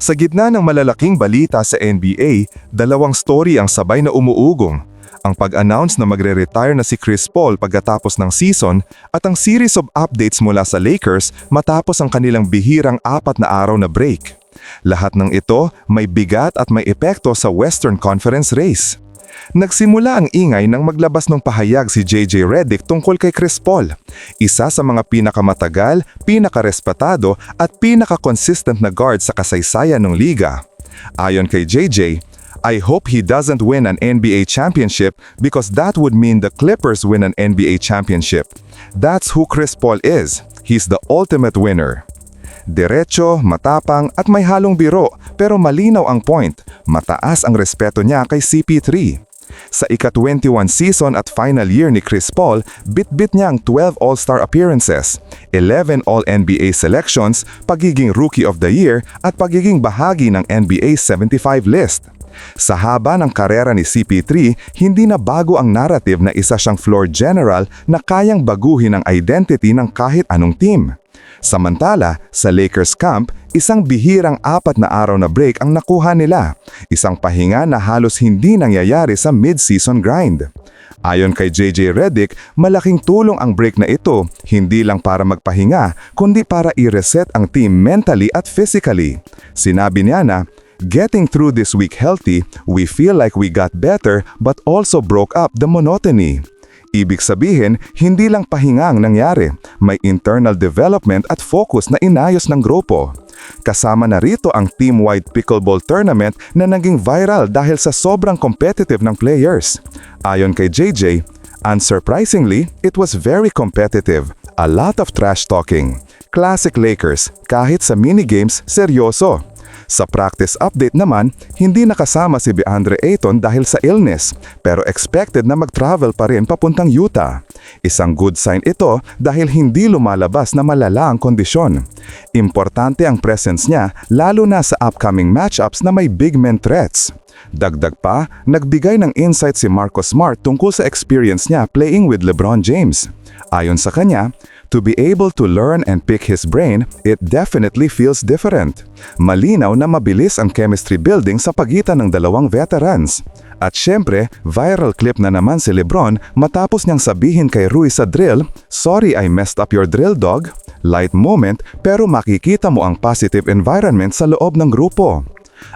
Sa gitna ng malalaking balita sa NBA, dalawang story ang sabay na umuugong. Ang pag-announce na magre-retire na si Chris Paul pagkatapos ng season at ang series of updates mula sa Lakers matapos ang kanilang bihirang 4 na araw na break. Lahat ng ito may bigat at may epekto sa Western Conference race. Nagsimula ang ingay nang maglabas ng pahayag si JJ Redick tungkol kay Chris Paul, isa sa mga pinakamatagal, pinakarespetado at pinaka-consistent na guard sa kasaysayan ng liga. Ayon kay JJ, "I hope he doesn't win an NBA championship because that would mean the Clippers win an NBA championship. That's who Chris Paul is. He's the ultimate winner." Diretso, matapang at may halong biro pero malinaw ang point, mataas ang respeto niya kay CP3. Sa ika-21 season at final year ni Chris Paul, bit-bit niya ang 12 All-Star appearances, 11 All-NBA selections, pagiging Rookie of the Year at pagiging bahagi ng NBA 75 list. Sa haba ng karera ni CP3, hindi na bago ang narrative na isa siyang floor general na kayang baguhin ang identity ng kahit anong team. Samantala, sa Lakers camp, isang bihirang 4 na araw na break ang nakuha nila, isang pahinga na halos hindi nangyayari sa mid-season grind. Ayon kay JJ Redick, malaking tulong ang break na ito, hindi lang para magpahinga, kundi para i-reset ang team mentally at physically. Sinabi niya na, "Getting through this week healthy, we feel like we got better but also broke up the monotony." Ibig sabihin, hindi lang pahinga ang nangyari, may internal development at focus na inayos ng grupo. Kasama na rito ang team-wide pickleball tournament na naging viral dahil sa sobrang competitive ng players. Ayon kay JJ, "Unsurprisingly, it was very competitive. A lot of trash talking. Classic Lakers, kahit sa minigames, seryoso." Sa practice update naman, hindi nakasama si DeAndre Ayton dahil sa illness, pero expected na mag-travel pa rin papuntang Utah. Isang good sign ito dahil hindi lumalabas na malala ang kondisyon. Importante ang presence niya lalo na sa upcoming matchups na may big men threats. Dagdag pa, nagbigay ng insight si Marcus Smart tungkol sa experience niya playing with LeBron James. Ayon sa kanya, "To be able to learn and pick his brain, it definitely feels different." Malinaw na mabilis ang chemistry building sa pagitan ng dalawang veterans. At syempre, viral clip na naman si LeBron matapos niyang sabihin kay Rui sa drill, "Sorry I messed up your drill, dog." Light moment pero makikita mo ang positive environment sa loob ng grupo.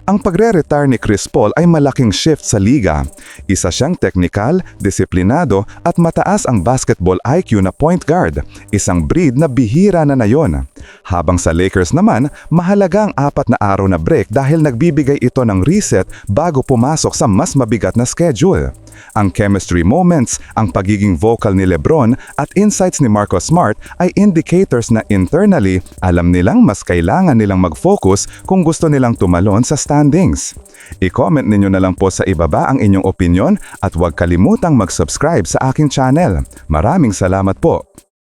Ang pagre-retire ni Chris Paul ay malaking shift sa liga. Isa siyang teknikal, disiplinado at mataas ang basketball IQ na point guard, isang breed na bihira na nayon. Habang sa Lakers naman, mahalaga ang 4 na araw na break dahil nagbibigay ito ng reset bago pumasok sa mas mabigat na schedule. Ang chemistry moments, ang pagiging vocal ni LeBron at insights ni Marcus Smart ay indicators na internally alam nilang mas kailangan nilang mag-focus kung gusto nilang tumalon sa standings. I-comment ninyo na lang po sa ibaba ang inyong opinion at huwag kalimutang mag-subscribe sa aking channel. Maraming salamat po!